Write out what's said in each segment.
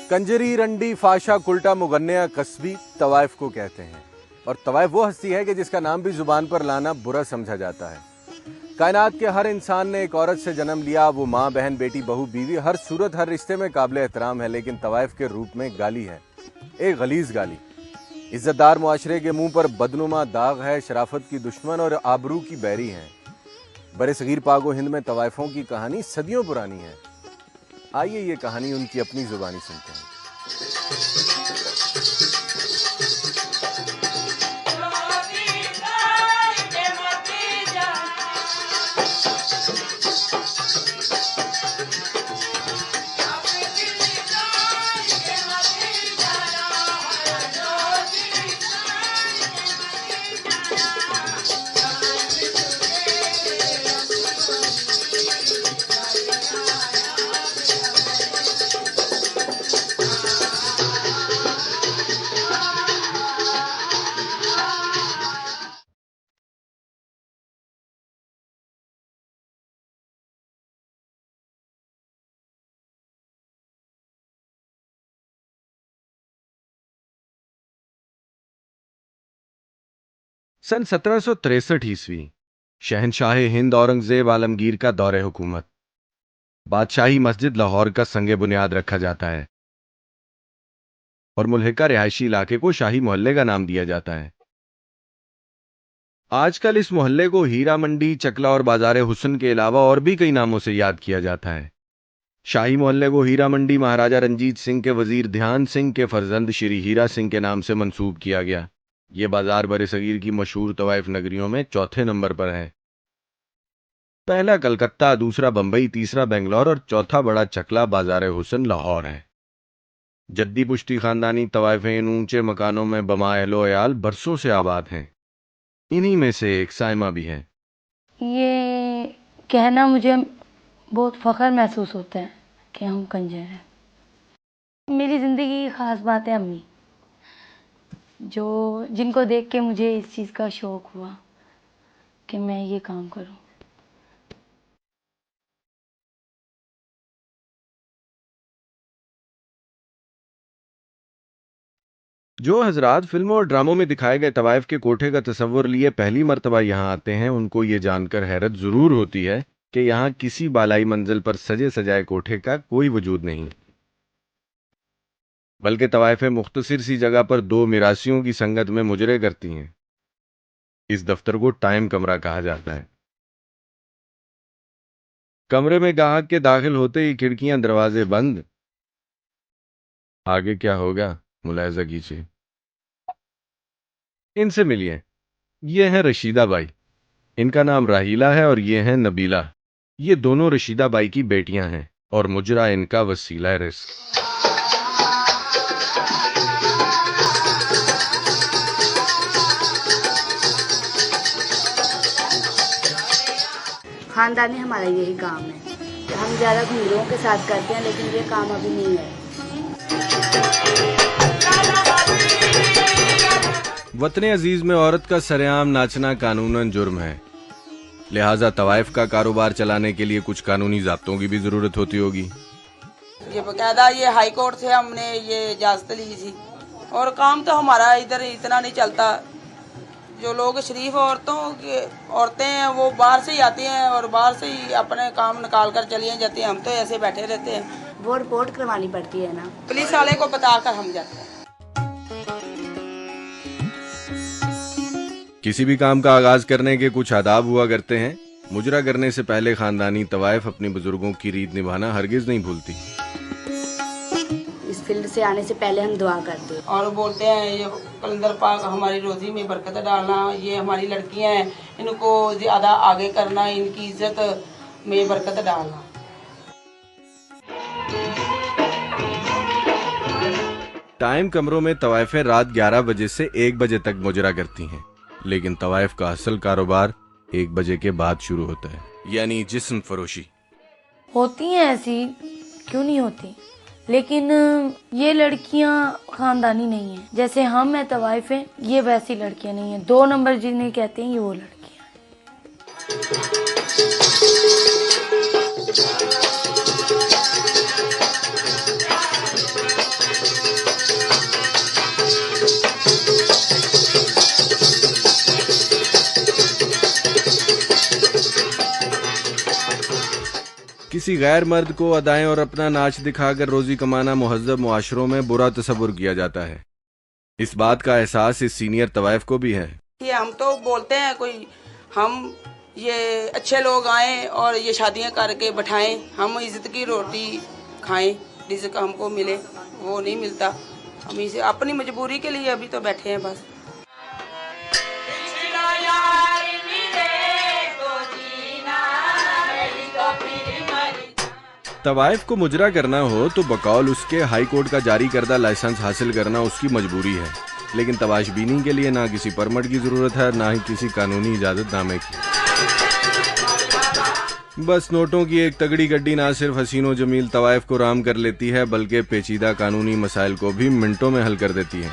कंजरी, रंडी, फाशा, कुल्टा, मुगन्ना, कस्बी तवाइफ को कहते हैं। और तवाइफ वो हस्ती है कि जिसका नाम भी जुबान पर लाना बुरा समझा जाता है। कायनात के हर इंसान ने एक औरत से जन्म लिया, वो माँ, बहन, बेटी, बहू, बीवी, हर सूरत हर रिश्ते में काबिल एहतराम है। लेकिन तवाइफ के रूप में गाली है, एक गलीज गाली। इज्जतदार मुआशरे के मुंह पर बदनुमा दाग है, शराफत की दुश्मन और आबरू की बैरी है। बड़े सगीर पाक हिंद में तवाइफों की कहानी सदियों पुरानी है। आइए ये कहानी उनकी अपनी जुबानी सुनते हैं। सन 1763 ईस्वी, शहनशाह हिंद औरंगजेब आलमगीर का दौरे हुकूमत। बादशाही मस्जिद लाहौर का संगे बुनियाद रखा जाता है और मुल्हिका रिहायशी इलाके को शाही मोहल्ले का नाम दिया जाता है। आजकल इस मोहल्ले को हीरा मंडी, चकला और बाजारे हुस्न के अलावा और भी कई नामों से याद किया जाता है। शाही मोहल्ले को हीरा मंडी महाराजा रंजीत सिंह के वजीर ध्यान सिंह के फर्जंद श्री हीरा सिंह के नाम से मंसूब किया गया। यह बाजार बरे-सगीर की मशहूर तवाइफ नगरियों में चौथे नंबर पर है। पहला कलकत्ता, दूसरा बंबई, तीसरा बेंगलोर और चौथा बड़ा चकला बाजारे हुस्न लाहौर है। जद्दी पुश्ती खानदानी तवाइफें इन ऊंचे मकानों में बमा अहलो अयाल बरसों से आबाद हैं। इन्हीं में से एक साइमा भी है। ये कहना मुझे बहुत फख्र महसूस होता है कि हम कंजर हैं। मेरी ज़िंदगी की ख़ास बात है अम्मी, जिनको देख के मुझे इस चीज़ का शौक़ हुआ कि मैं ये काम करूं। जो हजरात फिल्मों और ड्रामों में दिखाए गए तवाइफ के कोठे का तस्वुर लिए पहली मर्तबा यहाँ आते हैं, उनको ये जानकर हैरत ज़रूर होती है कि यहाँ किसी बालाई मंजिल पर सजे सजाए कोठे का कोई वजूद नहीं, बल्कि तवाइफें मुख्तसिर सी जगह पर दो मिरासियों की संगत में मुजरे करती हैं। इस दफ्तर को टाइम कमरा कहा जाता है। कमरे में गाहक के दाखिल होते ही खिड़कियां दरवाजे बंद। आगे क्या होगा मुलायजा कीजिए। इनसे मिलिए। ये हैं रशीदा बाई, इनका नाम राहीला है, और ये हैं नबीला। ये दोनों रशीदा बाई की बेटियां हैं और मुजरा इनका वसीला रिज़्क़। ख़ानदानी हमारा यही काम है। हम ज़्यादा घुंघरूओं के साथ करते हैं, लेकिन ये काम अभी नहीं है। वतन अजीज में औरत का सरेआम नाचना कानूनन जुर्म है, लिहाजा तवाइफ का कारोबार चलाने के लिए कुछ कानूनी ज़ाब्तों की भी ज़रूरत होती होगी। ये बकायदा ये हाई कोर्ट से हमने ये इजाज़त ली थी, और काम तो हमारा इधर इतना नहीं चलता। जो लोग शरीफ औरतें हैं वो बाहर से ही आती हैं और बाहर से ही अपने काम निकाल कर चली जाती हैं। हम तो ऐसे बैठे रहते हैं। वो रिपोर्ट करवानी पड़ती है ना, पुलिस वाले को बताकर हम जाते हैं। किसी भी काम का आगाज करने के कुछ आदाब हुआ करते हैं। मुजरा करने से पहले खानदानी तवाइफ अपने बुजुर्गों की रीत निभाना हरगिज नहीं भूलती। इस फील्ड से आने से पहले हम दुआ करते हैं और बोलते हैं ये कलंदर पाक हमारी रोजी में बरकत डालना, ये हमारी लड़कियां हैं, इनको ज्यादा आगे करना, इनकी इज्जत में बरकत डालना। टाइम कमरों में तवाइफें रात 11 बजे से 1 बजे तक मुजरा करती हैं, लेकिन तवाइफ का असल कारोबार 1 बजे के बाद शुरू होता है, यानी जिस्म फरोशी। होती हैं ऐसी, क्यों नहीं होती, लेकिन ये लड़कियां खानदानी नहीं है। जैसे हम हैं तवाइफ हैं, ये वैसी लड़कियां नहीं है। 2 नंबर जिन्हें कहते हैं ये वो लड़कियां हैं। किसी गैर मर्द को अदाएं और अपना नाच दिखाकर रोजी कमाना मुहज्जब मुआशरों में बुरा तस्वुर किया जाता है। इस बात का एहसास इस सीनियर तवाइफ को भी है। ये हम तो बोलते हैं कोई हम ये अच्छे लोग आए और ये शादियां करके बैठाएं, हम इज्जत की रोटी खाएं, रिज़्क हमको मिले, वो नहीं मिलता। हम इसे अपनी मजबूरी के लिए अभी तो बैठे हैं बस। तवाइफ को मुजरा करना हो तो बकौल उसके हाई कोर्ट का जारी करदा लाइसेंस हासिल करना उसकी मजबूरी है, लेकिन तवाशबीनी के लिए ना किसी परमिट की जरूरत है, ना ही किसी कानूनी इजाजतनामे की। बस नोटों की एक तगड़ी गड्डी ना सिर्फ हसीनो जमील तवाइफ को राम कर लेती है, बल्कि पेचीदा कानूनी मसाइल को भी मिनटों में हल कर देती है।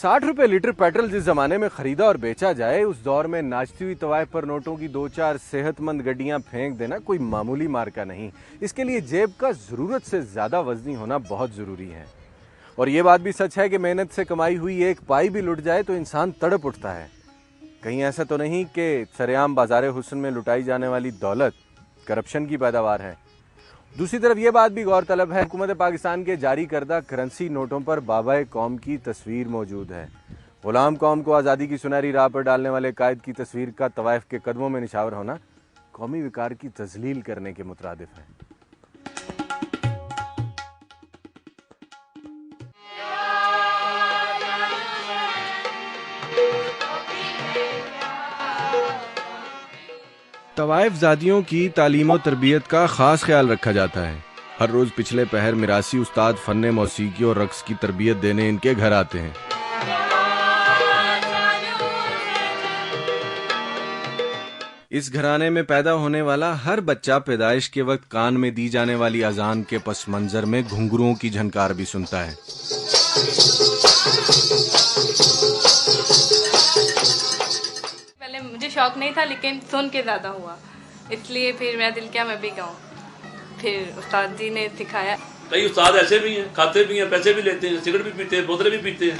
₹60 लीटर पेट्रोल जिस जमाने में खरीदा और बेचा जाए, उस दौर में नाचती हुई तवाइफ पर नोटों की 2-4 सेहतमंद गड्डियां फेंक देना कोई मामूली मार्का नहीं। इसके लिए जेब का जरूरत से ज्यादा वजनी होना बहुत जरूरी है। और ये बात भी सच है कि मेहनत से कमाई हुई एक पाई भी लुट जाए तो इंसान तड़प उठता है। कहीं ऐसा तो नहीं कि सरेआम बाजारे हुस्न में लुटाई जाने वाली दौलत करप्शन की पैदावार है। दूसरी तरफ यह बात भी गौरतलब है, हुकूमत पाकिस्तान के जारी करदा करेंसी नोटों पर बाबा कौम की तस्वीर मौजूद है। गुलाम कौम को आज़ादी की सुनहरी राह पर डालने वाले कायद की तस्वीर का तवाइफ के कदमों में निशावर होना कौमी विकार की तजलील करने के मुतरादिफ है। तवाइफ ज़ादियों की तालीम और तरबियत का ख़ास ख्याल रखा जाता है। हर रोज़ पिछले पहर मिरासी उस्ताद फ़न्ने मौसीकी और रक्स की तरबियत देने इनके घर आते हैं। इस घराने में पैदा होने वाला हर बच्चा पैदाइश के वक्त कान में दी जाने वाली अजान के पस मंजर में घुंघरुओं की झनकार भी सुनता है। मुझे शौक नहीं था, लेकिन सुन के ज़्यादा हुआ, इसलिए फिर मेरा दिल किया मैं भी गाऊं। फिर उस्ताद जी ने सिखाया। कई उस्ताद ऐसे भी हैं, खाते भी हैं, पैसे भी लेते हैं, सिगरेट भी पीते हैं, बोतलें भी पीते हैं,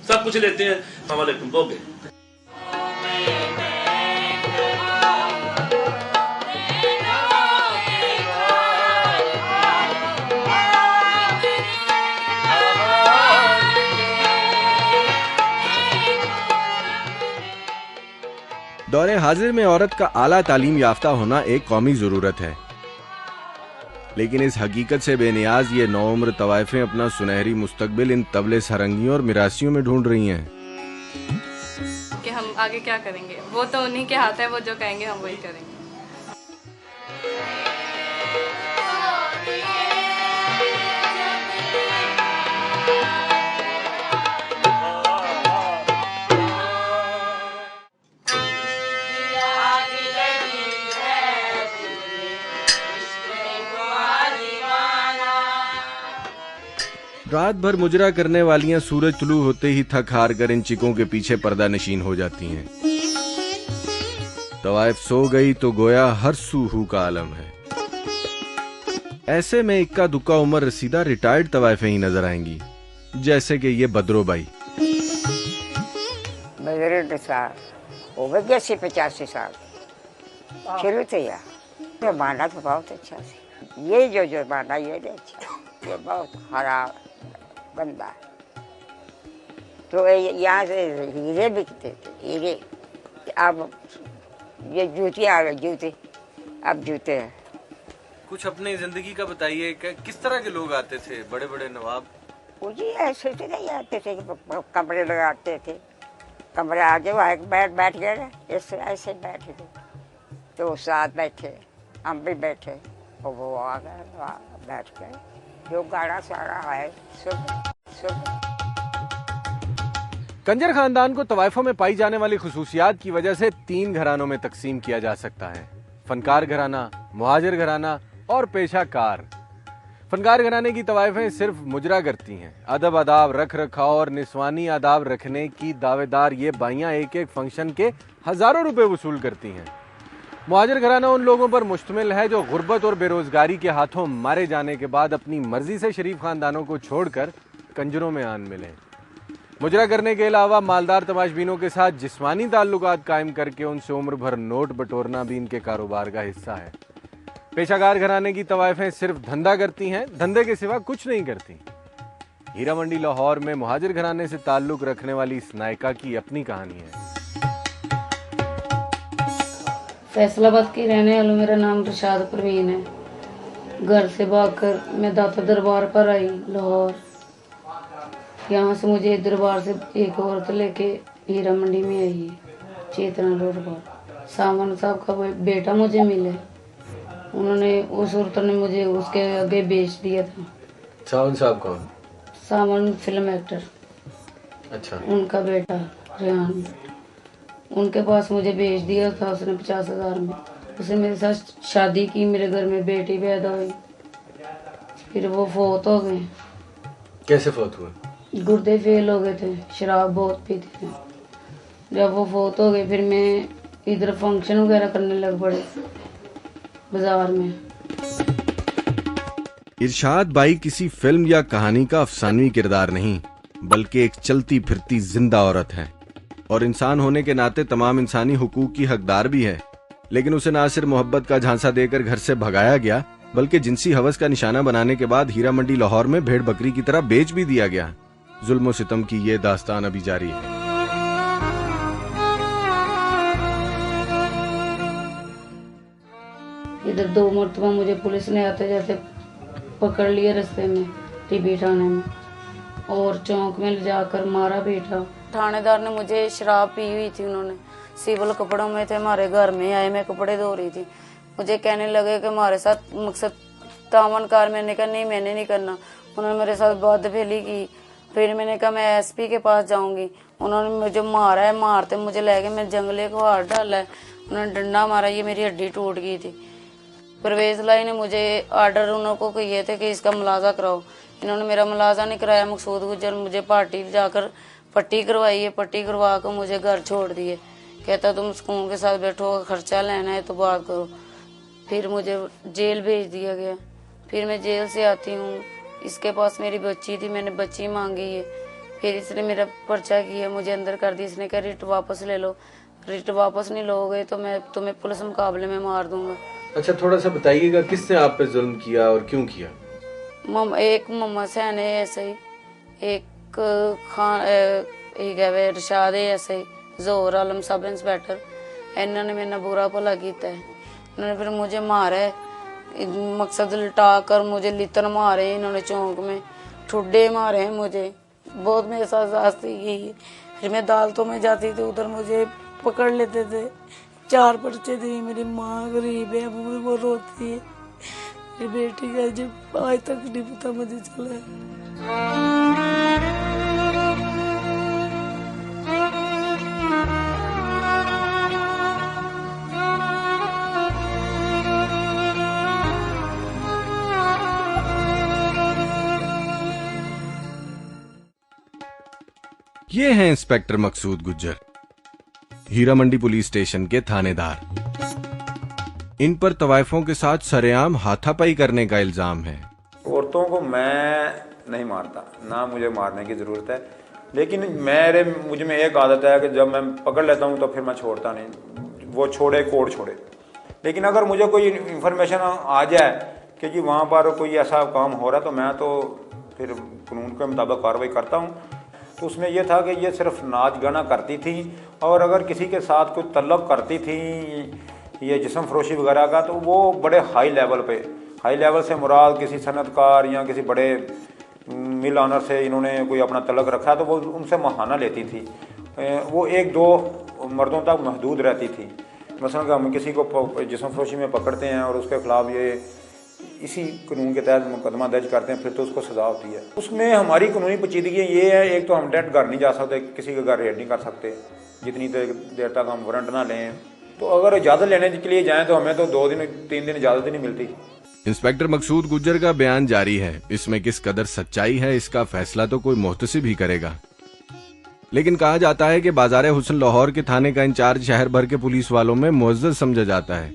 सब कुछ लेते हैं। हमारे हो गए। दौरे हाजिर में औरत का आला तालीम याफ्ता होना एक कौमी जरूरत है, लेकिन इस हकीकत से बेनियाज ये नौउम्र तवाइफें अपना सुनहरी मुस्तकबिल इन तबले सरंगियों और मिरासियों में ढूंढ रही हैं कि हम आगे क्या करेंगे। वो तो उन्हीं के हाथ है, वो जो कहेंगे हम वही करेंगे। रात भर मुजरा करने वालियां सूरज तुलू होते ही थक हार कर इन चिकों के पीछे पर्दा नशीन हो जाती हैं। तवाइफ सो गई तो गोया हर सूहू का आलम है। ऐसे में इक्का दुक्का उम्र रसीदा रिटायर्ड तवाइफें ही नजर आएंगी, जैसे कि ये बदरो बाई। बुजुर्ग साल हो गए 80-85 साल शुरू से यार बांधा तो बहुत अच्छा से। ये जो बांधा ये अच्छा, ये बहुत खराब गंदा है। तो यहाँ से हीरे बिकते थे, हीरे। अब ये जूते आ गए, जूते अब जूते हैं। कुछ अपनी जिंदगी का बताइए, किस तरह के लोग आते थे? बड़े बड़े नवाब? कुछ ऐसे से नहीं आते थे कि कमरे लगाते थे। कमरे आगे बैठ गए ना, ऐसे ऐसे बैठे थे, तो साथ बैठे, हम भी बैठे, और वो आ गए बैठ गए। जो गाड़ा सारा है सब। कंजर खानदान को तवाइफों में पाई जाने वाली खुसूसियात की वजह से 3 घरानों में तकसीम किया जा सकता है: फनकार घराना, मुहाजिर घराना और पेशाकार। फनकार घराने की तवाइफें सिर्फ मुजरा करती हैं। अदब आदाब रख रखाव और निस्वानी आदाब रखने की दावेदार ये बाइयां एक एक फंक्शन के हजारों रुपए वसूल करती हैं। मुहाजिर घराना उन लोगों पर मुश्तमिल है जो गुर्बत और बेरोजगारी के हाथों मारे जाने के बाद अपनी मर्जी से शरीफ खानदानों को छोड़कर कंजरों में आन मिले। मुजरा करने के अलावा मालदार तमाशबीनों के साथ जिस्मानी ताल्लुकात कायम करके उनसे उम्र भर नोट बटोरना भी इनके कारोबार का हिस्सा है। पेशाकार घराने की तवाइफें सिर्फ धंधा करती हैं, धंधे के सिवा कुछ नहीं करती। हीरा मंडी लाहौर में मुहाजिर घराने से ताल्लुक रखने वाली इस नायिका की अपनी कहानी है। फैसलाबाद की रहने वालों, मेरा नाम रशाद परवीन है। घर से भागकर मैं दाता दरबार पर आई लाहौर। यहाँ से मुझे दरबार से एक औरत लेके हीरा मंडी में आई है, चेतना रोड पर। सामान साहब का बेटा मुझे मिले, उन्होंने उस औरत ने मुझे उसके आगे बेच दिया था। सावन साहब कौन? सावन फिल्म एक्टर। अच्छा। उनका बेटा रेहान, उनके पास मुझे बेच दिया था उसने 50,000 में। उसने मेरे साथ शादी की, मेरे घर में बेटी पैदा हुई, फिर वो फोत हो गए। कैसे फोत हुए? गुर्दे फेल हो गए थे, शराब बहुत पीते थे। जब वो फोत हो गए फिर मैं इधर फंक्शन वगैरह करने लग पड़े बाजार में। इरशाद बाई किसी फिल्म या कहानी का अफसानवी किरदार नहीं, बल्कि एक चलती फिरती जिंदा औरत है और इंसान होने के नाते तमाम इंसानी हुकूक की हकदार भी है। लेकिन उसे ना सिर्फ मोहब्बत का झांसा देकर घर से भगाया गया, बल्कि जिनसी हवस का निशाना बनाने के बाद हीरा मंडी लाहौर में भेड़ बकरी की तरह बेच भी दिया गया। जुल्म सितम की ये दास्तान अभी जारी है। इधर 2 मरतबा मुझे पुलिस ने आते जाते पकड़ लिया रास्ते में, टीबी थाने में, और चौक में ले जाकर मारा पीटा। थानेदार ने मुझे शराब पी हुई थी, उन्होंने सिविल कपड़ों में थे, हमारे घर में आए, मैं कपड़े धो रही थी। मुझे कहने लगे कि हमारे साथ मकसद तामनकार। मैंने कहा नहीं, मैंने नहीं करना। उन्होंने मेरे साथ बदफेली की। फिर मैंने कहा मैं एसपी के पास जाऊंगी। उन्होंने मुझे मारा है, मारते मुझे ले गए, मैं जंगले को हाथ डाला है, उन्होंने डंडा मारा, ये मेरी हड्डी टूट गई थी। परवेज लाई ने मुझे आर्डर उनको किए थे कि इसका मुलाजा कराओ, इन्होंने मेरा मुलाजा नहीं कराया। मकसूद गुजर मुझे पार्टी जाकर पट्टी करवाई है, पट्टी करवा कर मुझे घर छोड़ दिए। कहता तुम सुकून के साथ बैठो, खर्चा लेना है तो बात करो। फिर मुझे जेल भेज दिया गया। फिर मैं जेल से आती हूँ, इसके पास मेरी बच्ची थी, मैंने बच्ची मांगी है। फिर इसने मेरा पर्चा किया, मुझे अंदर कर दी। इसने कहा रिट वापस ले लो, रिट वापस नहीं लोगे तो मैं तुम्हें पुलिस मुकाबले में मार दूंगा। अच्छा, थोड़ा सा बताइएगा किसने आप पे जुल्म किया और क्यों किया? एक मोहम्मद सैन है ऐसे ही, एक रशाद है ऐसे ही, जोहर आलम सब इंस्पेक्टर, इन्होंने मेरा बुरा भला किया है। इन्होंने फिर मुझे मारा है, मकसद लिटा कर मुझे लितन मारे इन्होंने, चौक में ठुड्डे मारे हैं मुझे, बहुत मेरे साथ जास्ती की है। फिर मैं अदालतों में जाती थी, उधर मुझे पकड़ लेते थे। 4 पर्चे थे। मेरी माँ गरीब है, वो रोती है। मेरी बेटी का जब आज तक नहीं पता मुझे चला। ये हैं इंस्पेक्टर मकसूद गुज्जर, हीरा मंडी पुलिस स्टेशन के थानेदार। इन पर तवाइफों के साथ सरेआम हाथापाई करने का इल्जाम है। औरतों को मैं नहीं मारता, ना मुझे मारने की ज़रूरत है, लेकिन मुझ में एक आदत है कि जब मैं पकड़ लेता हूँ तो फिर मैं छोड़ता नहीं, वो छोड़े कोर्ट छोड़े। लेकिन अगर मुझे कोई इन्फॉर्मेशन आ जाए कि जी वहाँ पर कोई ऐसा काम हो रहा है तो मैं तो फिर कानून के मुताबिक कार्रवाई करता हूँ। तो उसमें यह था कि ये सिर्फ नाच गाना करती थी, और अगर किसी के साथ कोई तलब करती थी ये जिस्म फरोशी वगैरह का, तो वो बड़े हाई लेवल से मुराद किसी सनतकार या किसी बड़े मिल ऑनर से इन्होंने कोई अपना तलक रखा तो वो उनसे महाना लेती थी। वो 1-2 मर्दों तक महदूद रहती थी। मसलन हम किसी को जिस्म फरोशी में पकड़ते हैं और उसके खिलाफ ये इसी कानून के तहत मुकदमा दर्ज करते हैं, फिर तो उसको सजा होती है। उसमें हमारी कानूनी पेचीदगी ये है, एक तो हम डायरेक्ट घर नहीं जा सकते, किसी के घर रेड नहीं कर सकते जितनी देर तक हम वारंट ना लें। तो अगर इजाज़त लेने के लिए जाएँ तो हमें तो 2 दिन 3 दिन इजाज़त ही नहीं मिलती। इंस्पेक्टर मकसूद गुज्जर का बयान जारी है। इसमें किस कदर सच्चाई है इसका फैसला तो कोई मुहतसिब ही करेगा। लेकिन कहा जाता है कि बाजार हुस्न लाहौर के थाने का इंचार्ज शहर भर के पुलिस वालों में मुअज़्ज़ज़ समझा जाता है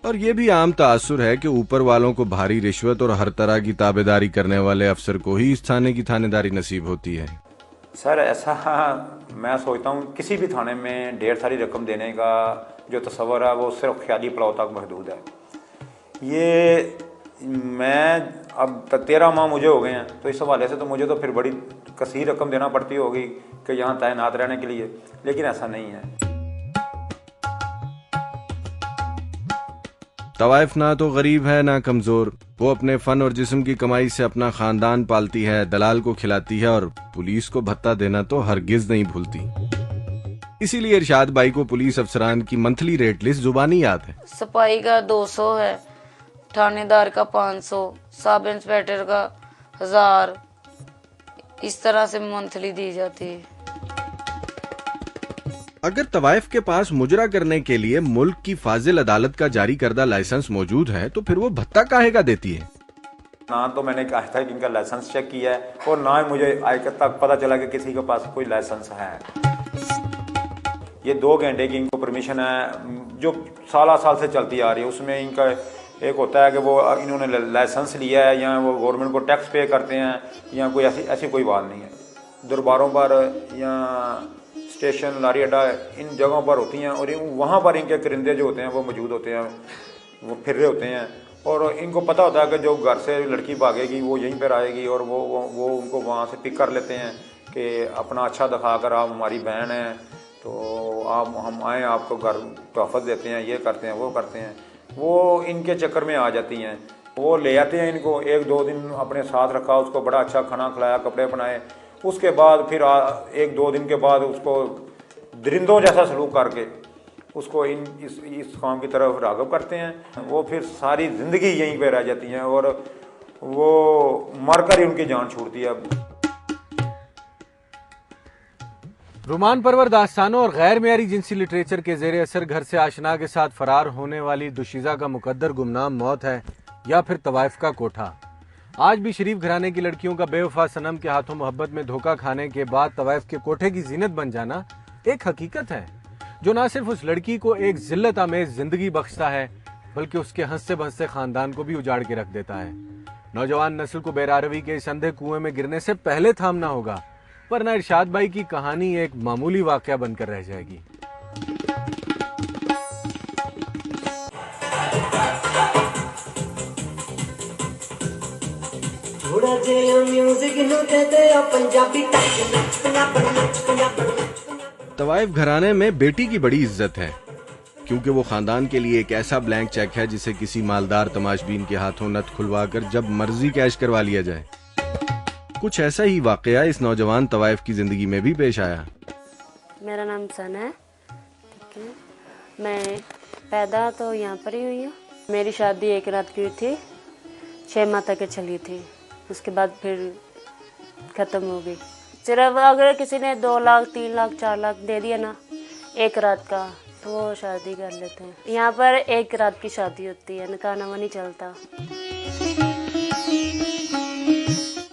और ये भी आम तासुर है कि ऊपर वालों को भारी रिश्वत और हर तरह की ताबेदारी करने वाले अफसर को ही इस थाने की थानेदारी नसीब होती है। सर ऐसा मैं सोचता हूँ किसी भी थाने में ढेर सारी रकम देने का जो तस्वर है वो सिर्फ ख्याली पुलाव तक महदूद है। ये मैं अब 13 माह मुझे हो गए हैं, तो इस हवाले से तो मुझे तो फिर बड़ी कसीर रकम देना पड़ती होगी कि यहाँ तैनात रहने के लिए, लेकिन ऐसा नहीं है। तवाइफ ना तो गरीब है ना कमजोर, वो अपने फन और जिस्म की कमाई से अपना खानदान पालती है, दलाल को खिलाती है और पुलिस को भत्ता देना तो हरगिज नहीं भूलती। इसीलिए इरशाद भाई को पुलिस अफसरान की मंथली रेट लिस्ट जुबानी याद है। सफाई का 200 है, थानेदार का 500, सब इंस्पेक्टर का 1000, इस तरह से मंथली दी जाती है। अगर तवाइफ के पास मुजरा करने के लिए मुल्क की फाजिल अदालत का जारी करदा लाइसेंस मौजूद है तो फिर वो भत्ता काहे का देती है? ना तो मैंने कहा था कि इनका लाइसेंस चेक किया है और ना ही मुझे आज तक पता चला कि किसी के पास कोई लाइसेंस है। ये 2 घंटे की इनको परमिशन है जो साल से चलती आ रही है। उसमें इनका एक होता है कि वो इन्होंने लाइसेंस लिया है या वो गवर्नमेंट को टैक्स पे करते हैं या कोई ऐसी कोई बात नहीं है। दरबारों पर या स्टेशन, लारी अड्डा, इन जगहों पर होती हैं और वहाँ पर इनके करिंदे जो होते हैं वो मौजूद होते हैं, वो फिर रहे होते हैं और इनको पता होता है कि जो घर से लड़की भागेगी वो यहीं पर आएगी और वो उनको वहाँ से पिक कर लेते हैं कि अपना अच्छा दिखाकर आप हमारी बहन हैं तो आप हम आएँ, आपको घर तोहफत देते हैं, ये करते हैं वो करते हैं। वो इनके चक्कर में आ जाती हैं। वो ले आते हैं इनको, 1-2 दिन अपने साथ रखा, उसको बड़ा अच्छा खाना खिलाया, कपड़े बनाए, उसके बाद फिर 1-2 दिन के बाद उसको दरिंदों जैसा सलूक करके उसको इस काम की तरफ राग़िब करते हैं। वो फिर सारी ज़िंदगी यहीं पे रह जाती हैं और वो मरकर ही उनकी जान छूटती है। रुमान परवर दास्तानों और गैर मेयारी जिनसी लिटरेचर के ज़ेरे असर घर से आशना के साथ फरार होने वाली दुशीज़ा का मुकद्दर गुमनाम मौत है या फिर तवाइफ का कोठा। आज भी शरीफ घराने की लड़कियों का बेवफा सनम के हाथों मोहब्बत में धोखा खाने के बाद तवाइफ के कोठे की जीनत बन जाना एक हकीकत है जो न सिर्फ उस लड़की को एक जिल्लत आमेज जिंदगी बख्शता है बल्कि उसके हंसते बहसते खानदान को भी उजाड़ के रख देता है। नौजवान नस्ल को बेरारवी के इस अंधे कुएं में गिरने से पहले थामना होगा, वरना इरशाद भाई की कहानी एक मामूली वाकया बनकर रह जाएगी। तवाइफ घराने में बेटी की बड़ी इज्जत है क्योंकि वो खानदान के लिए एक ऐसा ब्लैंक चेक है जिसे किसी मालदार तमाशबीन के हाथों नथ खुलवाकर जब मर्जी कैश करवा लिया जाए। कुछ ऐसा ही वाकया इस नौजवान तवाइफ की जिंदगी में भी पेश आया। मेरा नाम सन है, ठीक है। मैं पैदा तो यहाँ पर ही हुई हूँ। मेरी शादी एक रात की हुई थी, 6 माह तक चली थी, उसके बाद फिर ख़त्म हो गई। सिर्फ अगर किसी ने 2 लाख 3 लाख 4 लाख दे दिया ना एक रात का तो वो शादी कर लेते हैं। यहाँ पर एक रात की शादी होती है, निकाह नामा नहीं चलता।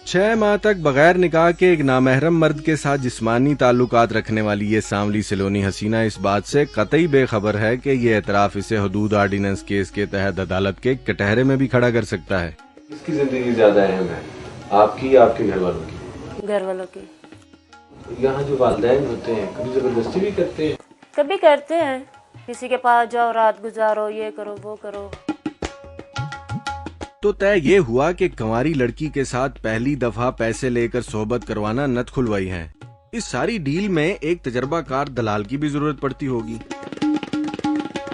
6 माह तक बगैर निकाह के एक नामहरम मर्द के साथ जिस्मानी ताल्लुकात रखने वाली ये सांवली सिलोनी हसीना इस बात से कतई बेखबर है कि ये एतराफ इसे हुदूद ऑर्डिनेंस केस के तहत अदालत के कटहरे में भी खड़ा कर सकता है। किसकी जिंदगी ज्यादा अहम है, आपकी या आपके घर वालों की? घर वालों की। यहाँ जो वालिदैन होते हैं कभी जबरदस्ती भी करते हैं? कभी करते हैं, किसी के पास जाओ, रात गुजारो, ये करो वो करो। तो तय ये हुआ कि कंवारी लड़की के साथ पहली दफा पैसे लेकर सोहबत करवाना नथ खुलवाई है। इस सारी डील में एक तजर्बाकार दलाल की भी जरूरत पड़ती होगी।